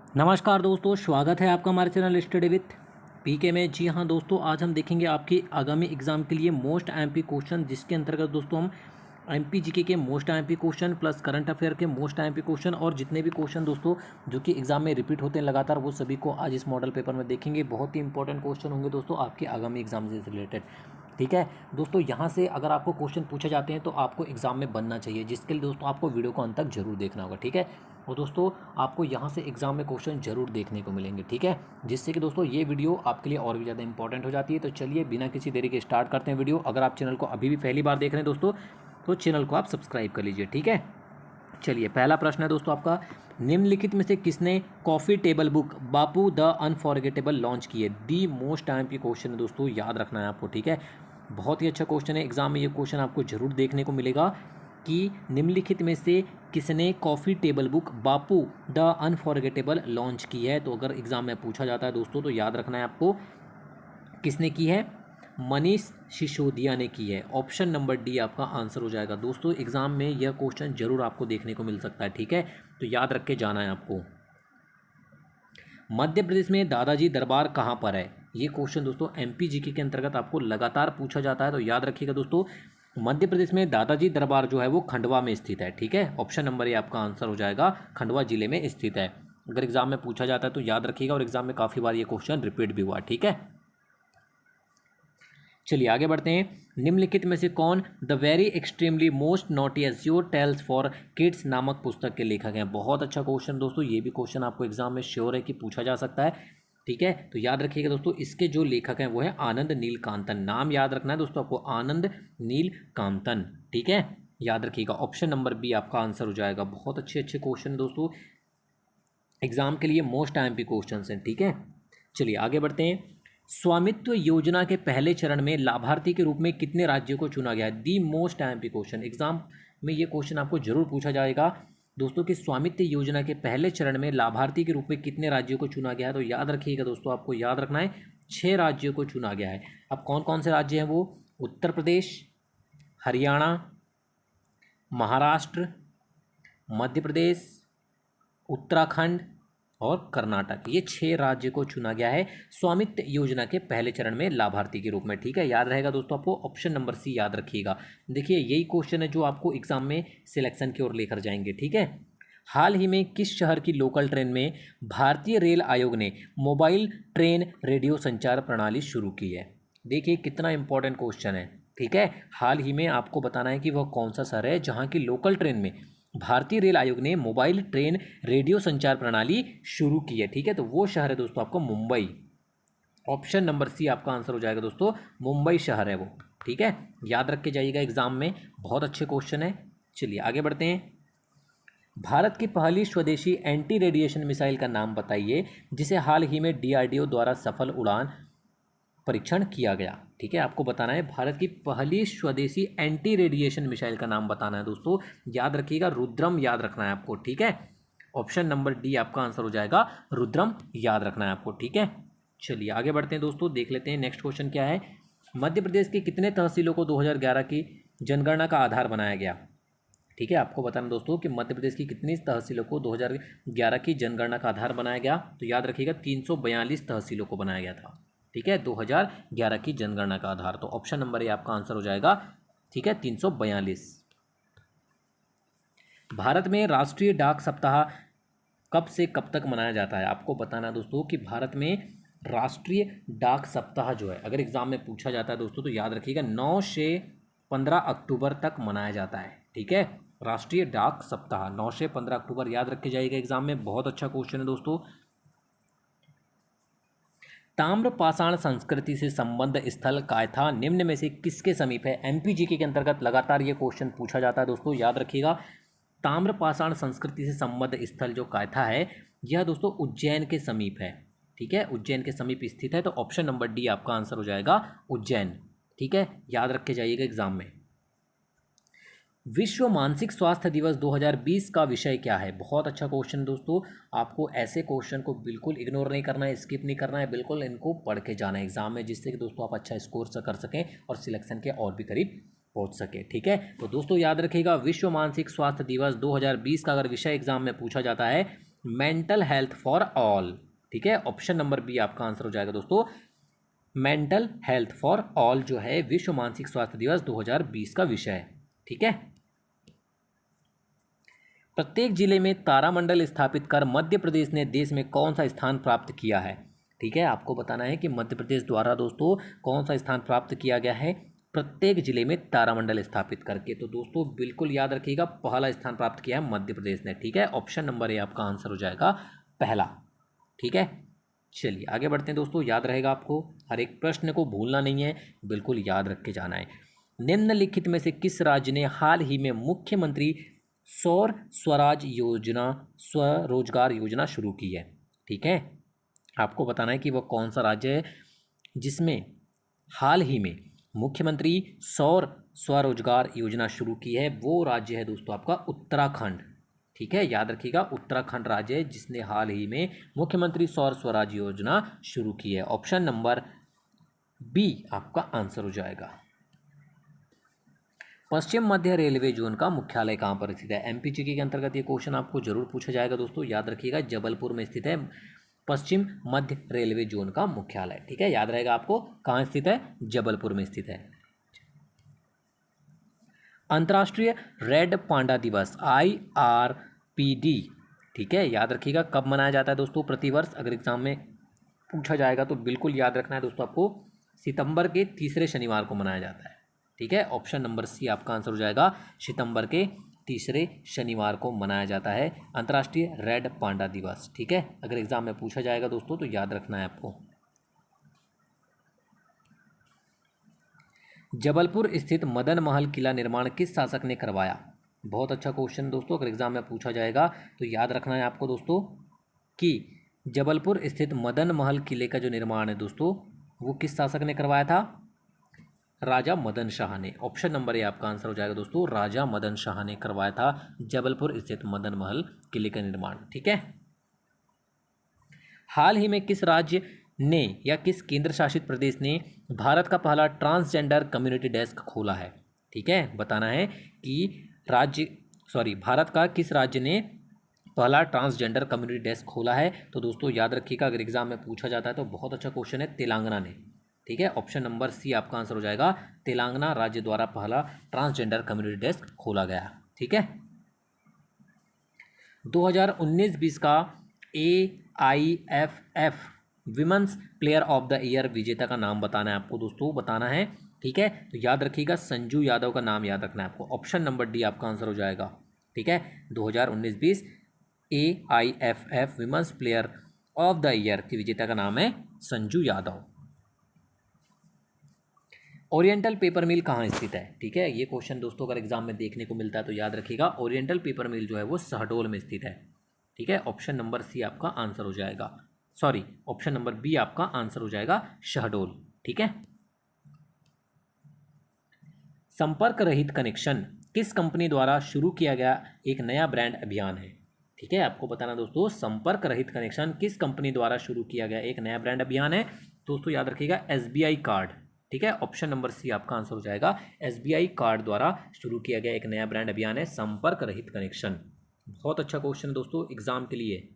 नमस्कार दोस्तों, स्वागत है आपका हमारे चैनल स्टडी विथ पीके में। जी हाँ दोस्तों, आज हम देखेंगे आपके आगामी एग्जाम के लिए मोस्ट एमपी क्वेश्चन, जिसके अंतर्गत दोस्तों हम एमपी जीके के most MP question plus current affair के मोस्ट एमपी क्वेश्चन और जितने भी क्वेश्चन दोस्तों जो कि एग्जाम में रिपीट होते हैं लगातार, वो सभी को आज इस मॉडल पेपर में देखेंगे। बहुत ही इंपॉर्टेंट क्वेश्चन होंगे दोस्तों आपके आगामी एग्जाम से रिलेटेड। ठीक है दोस्तों, यहाँ से अगर आपको क्वेश्चन पूछे जाते हैं तो आपको एग्जाम में बनना चाहिए, जिसके लिए दोस्तों आपको वीडियो को अंत तक जरूर देखना होगा। ठीक है, और दोस्तों आपको यहाँ से एग्जाम में क्वेश्चन जरूर देखने को मिलेंगे। ठीक है, जिससे कि दोस्तों ये वीडियो आपके लिए और भी ज़्यादा इंपॉर्टेंट हो जाती है। तो चलिए बिना किसी देरी के स्टार्ट करते हैं वीडियो। अगर आप चैनल को अभी भी पहली बार देख रहे हैं दोस्तों, तो चैनल को आप सब्सक्राइब कर लीजिए। ठीक है, चलिए पहला प्रश्न है दोस्तों आपका, निम्नलिखित में से किसने coffee table book Bapu the unforgettable launch की है? दी मोस्ट टाइम की क्वेश्चन है दोस्तों, याद रखना है आपको। ठीक है, बहुत ही अच्छा क्वेश्चन है, एग्जाम में ये क्वेश्चन आपको जरूर देखने को मिलेगा कि निम्नलिखित में से किसने coffee table book Bapu the unforgettable launch की है। तो अगर एग्जाम में पूछा जाता है दोस्तों तो याद रखना है आपको, किसने की है? मनीष सिसोदिया ने की है। ऑप्शन नंबर डी आपका आंसर हो जाएगा दोस्तों। एग्जाम में यह क्वेश्चन जरूर आपको देखने को मिल सकता है। ठीक है, तो याद रख के जाना है आपको। मध्य प्रदेश में दादाजी दरबार कहाँ पर है? ये क्वेश्चन दोस्तों एमपी जीके के अंतर्गत आपको लगातार पूछा जाता है, तो याद रखिएगा दोस्तों। मध्य प्रदेश में दादाजी दरबार जो है वो खंडवा में स्थित है। ठीक है, ऑप्शन नंबर ए आपका आंसर हो जाएगा, खंडवा जिले में स्थित है। अगर एग्जाम में पूछा जाता है तो याद रखिएगा, और एग्जाम में काफ़ी बार ये क्वेश्चन रिपीट भी हुआ। ठीक है, चलिए आगे बढ़ते हैं। निम्नलिखित में से कौन the very extremely most notorious your tales for kids नामक पुस्तक के लेखक हैं? बहुत अच्छा क्वेश्चन दोस्तों, ये भी क्वेश्चन आपको एग्जाम में श्योर है कि पूछा जा सकता है। ठीक है, तो याद रखिएगा दोस्तों, इसके जो लेखक हैं वो है आनंद नीलकांतन। नाम याद रखना है दोस्तों आपको, आनंद नीलकांतन। ठीक है, याद रखिएगा, ऑप्शन नंबर बी आपका आंसर हो जाएगा। बहुत अच्छे अच्छे क्वेश्चन दोस्तों, एग्जाम के लिए मोस्ट टाइम पे क्वेश्चन हैं। ठीक है, चलिए आगे बढ़ते हैं। स्वामित्व योजना के पहले चरण में लाभार्थी के रूप में कितने राज्यों को चुना गया है? दी मोस्ट टाइम पे क्वेश्चन, एग्जाम में ये क्वेश्चन आपको जरूर पूछा जाएगा दोस्तों कि स्वामित्व योजना के पहले चरण में लाभार्थी के रूप में कितने राज्यों को चुना गया है। तो याद रखिएगा दोस्तों, आपको याद रखना है 6 राज्यों को चुना गया है। अब कौन कौन से राज्य हैं वो? उत्तर प्रदेश, हरियाणा, महाराष्ट्र, मध्य प्रदेश, उत्तराखंड और कर्नाटक। ये 6 राज्य को चुना गया है स्वामित्व योजना के पहले चरण में लाभार्थी के रूप में। ठीक है, याद रहेगा दोस्तों आपको, ऑप्शन नंबर सी याद रखिएगा। देखिए यही क्वेश्चन है जो आपको एग्जाम में सिलेक्शन की ओर लेकर जाएंगे। ठीक है, हाल ही में किस शहर की लोकल ट्रेन में भारतीय रेल आयोग ने मोबाइल ट्रेन रेडियो संचार प्रणाली शुरू की है? देखिए कितना इंपॉर्टेंट क्वेश्चन है। ठीक है, हाल ही में आपको बताना है कि वह कौन सा शहर है जहाँ की लोकल ट्रेन में भारतीय रेल आयोग ने मोबाइल ट्रेन रेडियो संचार प्रणाली शुरू की है। ठीक है, तो वो शहर है दोस्तों आपको मुंबई। ऑप्शन नंबर सी आपका आंसर हो जाएगा दोस्तों, मुंबई शहर है वो। ठीक है, याद रख के जाइएगा एग्जाम में, बहुत अच्छे क्वेश्चन है। चलिए आगे बढ़ते हैं। भारत की पहली स्वदेशी एंटी रेडिएशन मिसाइल का नाम बताइए जिसे हाल ही में डीआरडीओ द्वारा सफल उड़ान परीक्षण किया गया। ठीक है, आपको बताना है भारत की पहली स्वदेशी एंटी रेडिएशन मिसाइल का नाम बताना है दोस्तों। याद रखिएगा, रुद्रम याद रखना है आपको। ठीक है, ऑप्शन नंबर डी आपका आंसर हो जाएगा, रुद्रम याद रखना है आपको। ठीक है, चलिए आगे बढ़ते हैं दोस्तों, देख लेते हैं नेक्स्ट क्वेश्चन क्या है। मध्य प्रदेश के कितने तहसीलों को 2011 की जनगणना का आधार बनाया गया? ठीक है, आपको बताना दोस्तों कि मध्य प्रदेश की कितनी तहसीलों को 2011 की जनगणना का आधार बनाया गया। तो याद रखिएगा 342 तहसीलों को बनाया गया था। ठीक है, 2011 की जनगणना का आधार, तो ऑप्शन नंबर ए आपका आंसर हो जाएगा। ठीक है, 342। भारत में राष्ट्रीय डाक सप्ताह कब से कब तक मनाया जाता है? आपको बताना दोस्तों कि भारत में राष्ट्रीय डाक सप्ताह जो है, अगर एग्जाम में पूछा जाता है दोस्तों तो याद रखिएगा 9 से 15 अक्टूबर तक मनाया जाता है। ठीक है, राष्ट्रीय डाक सप्ताह 9 से 15 अक्टूबर, याद रख के जाइएगा एग्जाम में, बहुत अच्छा क्वेश्चन है दोस्तों। ताम्रपाषाण संस्कृति से संबद्ध स्थल कायथा निम्न में से किसके समीप है? एमपीजीके के अंतर्गत लगातार ये क्वेश्चन पूछा जाता है दोस्तों, याद रखिएगा। ताम्रपाषाण संस्कृति से संबद्ध स्थल जो कायथा है, यह दोस्तों उज्जैन के समीप है। ठीक है, उज्जैन के समीप स्थित है, तो ऑप्शन नंबर डी आपका आंसर हो जाएगा, उज्जैन। ठीक है, याद रख के जाइएगा एग्जाम में। विश्व मानसिक स्वास्थ्य दिवस 2020 का विषय क्या है? बहुत अच्छा क्वेश्चन दोस्तों, आपको ऐसे क्वेश्चन को बिल्कुल इग्नोर नहीं करना है, स्किप नहीं करना है, बिल्कुल इनको पढ़ के जाना है एग्जाम में, जिससे कि दोस्तों आप अच्छा स्कोर कर सकें और सिलेक्शन के और भी करीब पहुंच सके। ठीक है, तो दोस्तों याद रखिएगा, विश्व मानसिक स्वास्थ्य दिवस 2020 का अगर विषय एग्जाम में पूछा जाता है मेंटल हेल्थ फॉर ऑल। ठीक है, ऑप्शन नंबर बी आपका आंसर हो जाएगा दोस्तों। मेंटल हेल्थ फॉर ऑल जो है विश्व मानसिक स्वास्थ्य दिवस 2020 का विषय है। ठीक है, प्रत्येक जिले में तारामंडल स्थापित कर मध्य प्रदेश ने देश में कौन सा स्थान प्राप्त किया है। ठीक है, आपको बताना है कि मध्य प्रदेश द्वारा दोस्तों कौन सा स्थान प्राप्त किया गया है प्रत्येक जिले में तारामंडल स्थापित करके। तो दोस्तों बिल्कुल याद रखिएगा, पहला स्थान प्राप्त किया है मध्य प्रदेश ने। ठीक है, ऑप्शन नंबर ए आपका आंसर हो जाएगा पहला। ठीक है, चलिए आगे बढ़ते हैं दोस्तों। याद रहेगा आपको, हर एक प्रश्न को भूलना नहीं है, बिल्कुल याद रख के जाना है। निम्नलिखित में से किस राज्य ने हाल ही में मुख्यमंत्री सौर स्वराज योजना स्वरोजगार योजना शुरू की है। ठीक है, आपको बताना है कि वह कौन सा राज्य है जिसमें हाल ही में मुख्यमंत्री सौर स्वरोजगार योजना शुरू की है। वो राज्य है दोस्तों आपका उत्तराखंड। ठीक है, याद रखिएगा, उत्तराखंड राज्य है जिसने हाल ही में मुख्यमंत्री सौर स्वराज योजना शुरू की है। ऑप्शन नंबर बी आपका आंसर हो जाएगा। पश्चिम मध्य रेलवे जोन का मुख्यालय कहाँ पर स्थित है। एमपीजीके के अंतर्गत ये क्वेश्चन आपको जरूर पूछा जाएगा दोस्तों, याद रखिएगा, जबलपुर में स्थित है पश्चिम मध्य रेलवे जोन का मुख्यालय। ठीक है, याद रहेगा आपको कहाँ स्थित है, जबलपुर में स्थित है। अंतर्राष्ट्रीय रेड पांडा दिवस IRPD, ठीक है, याद रखिएगा कब मनाया जाता है दोस्तों प्रतिवर्ष। अगर एग्जाम में पूछा जाएगा तो बिल्कुल याद रखना है दोस्तों आपको, सितंबर के तीसरे शनिवार को मनाया जाता है। ठीक है, ऑप्शन नंबर सी आपका आंसर हो जाएगा, सितंबर के तीसरे शनिवार को मनाया जाता है अंतर्राष्ट्रीय रेड पांडा दिवस। ठीक है, अगर एग्जाम में पूछा जाएगा दोस्तों तो याद रखना है आपको। जबलपुर स्थित मदन महल किला निर्माण किस शासक ने करवाया। बहुत अच्छा क्वेश्चन दोस्तों, अगर एग्जाम में पूछा जाएगा तो याद रखना है आपको दोस्तों कि जबलपुर स्थित मदन महल किले का जो निर्माण है दोस्तों वो किस शासक ने करवाया था, राजा मदन शाह ने। ऑप्शन नंबर ए आपका आंसर हो जाएगा दोस्तों, राजा मदन शाह ने करवाया था जबलपुर स्थित मदन महल किले का निर्माण। ठीक है, हाल ही में किस राज्य ने या किस केंद्र शासित प्रदेश ने भारत का पहला ट्रांसजेंडर कम्युनिटी डेस्क खोला है। ठीक है, बताना है कि भारत का किस राज्य ने पहला ट्रांसजेंडर कम्युनिटी डेस्क खोला है। तो दोस्तों याद रखिएगा, अगर एग्जाम में पूछा जाता है तो बहुत अच्छा क्वेश्चन है, तेलंगाना ने। ठीक है, ऑप्शन नंबर सी आपका आंसर हो जाएगा, तेलंगाना राज्य द्वारा पहला ट्रांसजेंडर कम्युनिटी डेस्क खोला गया। ठीक है, 2019-20 का AIFF women's player of the year विजेता का नाम बताना है आपको दोस्तों, बताना है। ठीक है, तो याद रखिएगा, संजू यादव का नाम याद रखना है आपको। ऑप्शन नंबर डी आपका आंसर हो जाएगा। ठीक है, 2019-20 AIFF women's player of the year के विजेता का नाम है संजू यादव। ओरिएंटल पेपर मिल कहाँ स्थित है। ठीक है, ये क्वेश्चन दोस्तों अगर एग्जाम में देखने को मिलता है तो याद रखिएगा, ओरिएंटल पेपर मिल जो है वो शहडोल में स्थित है। ठीक है, ऑप्शन नंबर सी आपका आंसर हो जाएगा, सॉरी ऑप्शन नंबर बी आपका आंसर हो जाएगा शहडोल। ठीक है, संपर्क रहित कनेक्शन किस कंपनी द्वारा शुरू किया गया एक नया ब्रांड अभियान है। ठीक है, आपको बताना दोस्तों, संपर्क रहित कनेक्शन किस कंपनी द्वारा शुरू किया गया एक नया ब्रांड अभियान है। दोस्तों याद रखिएगा, SBI कार्ड। ठीक है, ऑप्शन नंबर सी आपका आंसर हो जाएगा, SBI कार्ड द्वारा शुरू किया गया एक नया ब्रांड अभियान है संपर्क रहित कनेक्शन। बहुत अच्छा क्वेश्चन दोस्तों एग्जाम के लिए।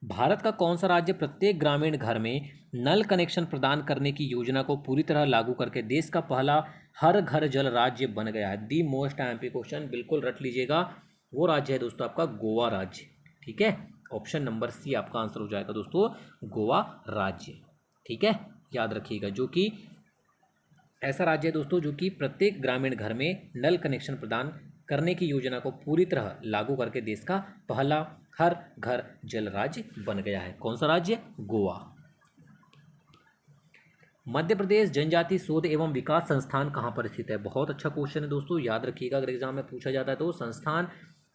भारत का कौन सा राज्य प्रत्येक ग्रामीण घर में नल कनेक्शन प्रदान करने की योजना को पूरी तरह लागू करके देश का पहला हर घर जल राज्य बन गया है। दी मोस्ट एमपी क्वेश्चन, बिल्कुल रट लीजिएगा, वो राज्य है दोस्तों आपका गोवा राज्य। ठीक है, ऑप्शन नंबर सी आपका आंसर हो जाएगा दोस्तों, गोवा राज्य। ठीक है, याद रखिएगा, जो कि ऐसा राज्य है दोस्तों जो कि प्रत्येक ग्रामीण घर में नल कनेक्शन प्रदान करने की योजना को पूरी तरह लागू करके देश का पहला हर घर जल राज्य बन गया है। कौन सा राज्य, गोवा। मध्य प्रदेश जनजाति शोध एवं विकास संस्थान कहाँ पर स्थित है। बहुत अच्छा क्वेश्चन है दोस्तों, याद रखिएगा, अगर एग्जाम में पूछा जाता है तो संस्थान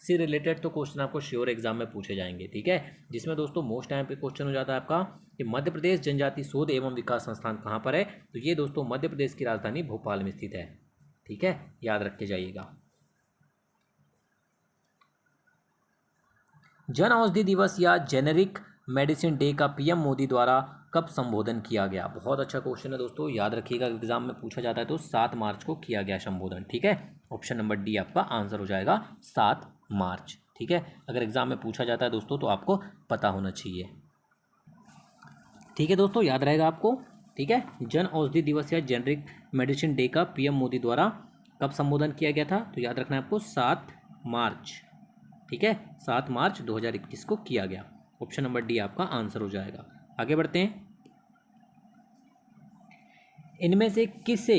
से रिलेटेड तो क्वेश्चन आपको श्योर एग्जाम में पूछे जाएंगे। ठीक है, जिसमें दोस्तों मोस्ट टाइम पे क्वेश्चन हो जाता है आपका कि मध्य प्रदेश जनजाति शोध एवं विकास संस्थान कहाँ पर है। तो ये दोस्तों मध्य प्रदेश की राजधानी भोपाल में स्थित है। ठीक है, याद रख के जाइएगा। जन औषधि दिवस या जेनेरिक मेडिसिन डे का PM मोदी द्वारा कब संबोधन किया गया। बहुत अच्छा क्वेश्चन है दोस्तों, याद रखिएगा, एग्जाम में पूछा जाता है तो 7 मार्च को किया गया संबोधन। ठीक है, ऑप्शन नंबर डी आपका आंसर हो जाएगा 7 मार्च। ठीक है, अगर एग्जाम में पूछा जाता है दोस्तों तो आपको पता होना चाहिए। ठीक है दोस्तों, याद रहेगा आपको। ठीक है, जन औषधि दिवस या जेनरिक मेडिसिन डे का पीएम मोदी द्वारा कब संबोधन किया गया था? तो याद रखना है आपको 7 मार्च। ठीक है, 7 मार्च 2021 को किया गया। ऑप्शन नंबर डी आपका आंसर हो जाएगा। आगे बढ़ते हैं। इनमें से किसे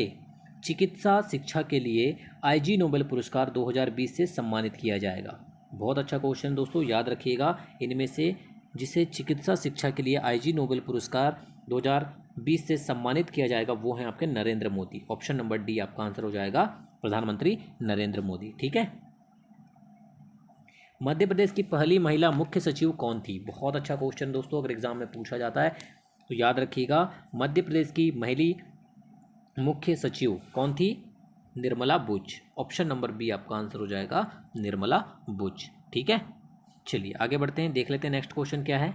चिकित्सा शिक्षा के लिए आईजी नोबेल पुरस्कार 2020 से सम्मानित किया जाएगा? बहुत अच्छा क्वेश्चन दोस्तों, याद रखिएगा। इनमें से जिसे चिकित्सा शिक्षा के लिए आईजी नोबेल पुरस्कार 2020 से सम्मानित किया जाएगा वो हैं आपके Narendra Modi. Option number D आपका आंसर हो जाएगा, प्रधानमंत्री नरेंद्र मोदी। ठीक है, मध्य प्रदेश की पहली महिला मुख्य सचिव कौन थी? बहुत अच्छा क्वेश्चन दोस्तों, अगर एग्जाम में पूछा जाता है तो याद रखिएगा। मध्य प्रदेश की महिला मुख्य सचिव कौन थी? Nirmala Buch. Option number B आपका आंसर हो जाएगा, निर्मला बुच। ठीक है, चलिए आगे बढ़ते हैं, देख लेते हैं नेक्स्ट क्वेश्चन क्या है।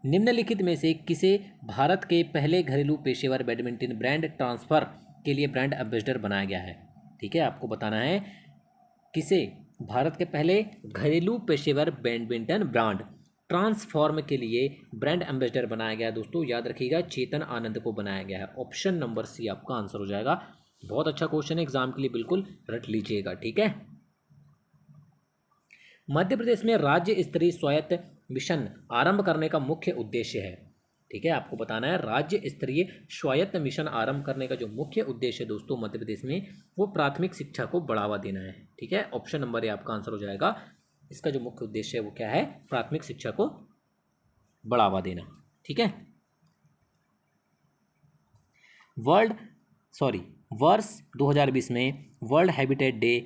निम्नलिखित में से किसे भारत के पहले घरेलू पेशेवर बैडमिंटन ब्रांड ट्रांसफर के लिए ब्रांड एम्बेसडर बनाया गया है? ठीक है, आपको बताना है किसे भारत के पहले घरेलू पेशेवर बैडमिंटन ब्रांड ट्रांसफॉर्म के लिए ब्रांड एम्बेसडर बनाया गया है दोस्तों। याद रखिएगा, चेतन आनंद को बनाया गया है। ऑप्शन नंबर सी आपका आंसर हो जाएगा। बहुत अच्छा क्वेश्चन है, एग्जाम के लिए बिल्कुल रट लीजिएगा। ठीक है, मध्य प्रदेश में राज्य स्तरीय स्वायत्त मिशन आरंभ करने का मुख्य उद्देश्य है? ठीक है, आपको बताना है राज्य स्तरीय स्वायत्त मिशन आरंभ करने का जो मुख्य उद्देश्य है दोस्तों मध्य प्रदेश में, वो प्राथमिक शिक्षा को बढ़ावा देना है। ठीक है, ऑप्शन नंबर ए आपका आंसर हो जाएगा। इसका जो मुख्य उद्देश्य है वो क्या है? प्राथमिक शिक्षा को बढ़ावा देना। ठीक है, वर्ष 2020 में वर्ल्ड हैबिटेट डे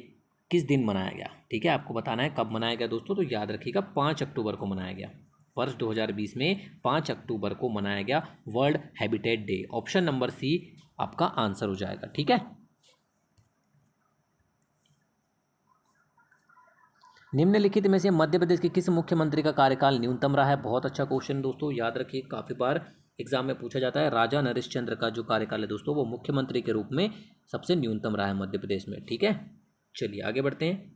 किस दिन मनाया गया? ठीक है, आपको बताना है कब मनाया गया दोस्तों। तो याद रखिएगा 5 अक्टूबर को मनाया गया। वर्ष 2020 में 5 अक्टूबर को मनाया गया world habitat day. Option number C आपका आंसर हो जाएगा। ठीक है, निम्नलिखित में से मध्य प्रदेश के किस मुख्यमंत्री का कार्यकाल न्यूनतम रहा है? बहुत अच्छा क्वेश्चन दोस्तों, याद रखिए, काफ़ी बार एग्जाम में पूछा जाता है। राजा नरेश चंद्र का जो कार्यकाल है दोस्तों वो मुख्यमंत्री के रूप में सबसे न्यूनतम रहा है मध्य प्रदेश में। ठीक है, चलिए आगे बढ़ते हैं।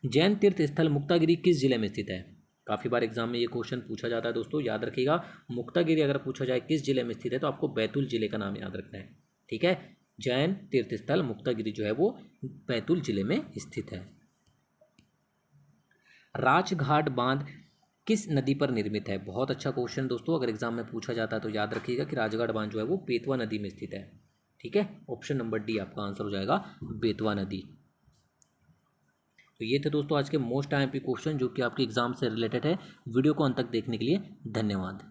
जैन तीर्थ स्थल मुक्तागिरी किस जिले में स्थित है? काफ़ी बार एग्जाम में ये क्वेश्चन पूछा जाता है दोस्तों, याद रखिएगा। मुक्तागिरी अगर पूछा जाए किस जिले में स्थित है तो आपको बैतूल जिले का नाम याद रखना है। ठीक है, जैन तीर्थस्थल मुक्तागिरी जो है वो बैतूल जिले में स्थित है। राजघाट बांध किस नदी पर निर्मित है? बहुत अच्छा क्वेश्चन दोस्तों, अगर एग्जाम में पूछा जाता है तो याद रखिएगा कि राजघाट बांध जो है वो बेतवा नदी में स्थित है। ठीक है, ऑप्शन नंबर डी आपका आंसर हो जाएगा, बेतवा नदी। तो ये थे दोस्तों आज के मोस्ट आईएमपी क्वेश्चन जो कि आपके एग्जाम से रिलेटेड है। वीडियो को अंत तक देखने के लिए धन्यवाद।